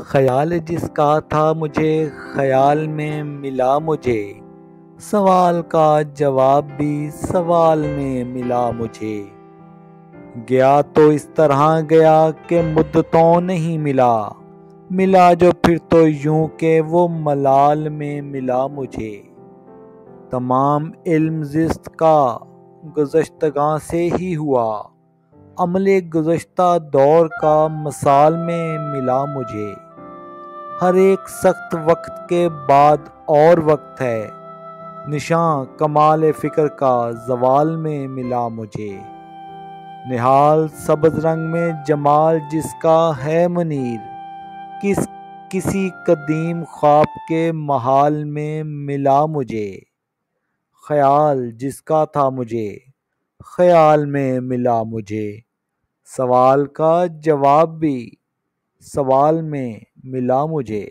خیال جس کا تھا مجھے خیال میں ملا مجھے، سوال کا جواب بھی سوال میں ملا مجھے۔ گیا تو اس طرح گیا کہ مدتوں نہیں ملا، ملا جو پھر تو یوں کہ وہ ملال میں ملا مجھے۔ تمام علم زیست کا گذشتگاں سے ہی ہوا، عمل گزشتہ دور کا مثال میں ملا مجھے۔ ہر ایک سخت وقت کے بعد اور وقت ہے، نشاں کمال فکر کا زوال میں ملا مجھے۔ نہال سبز رنگ میں جمال جس کا ہے منیر، کسی قدیم خواب کے محال میں ملا مجھے۔ خیال جس کا تھا مجھے خیال میں ملا مجھے، سوال کا جواب بھی سوال میں ملا مجھے۔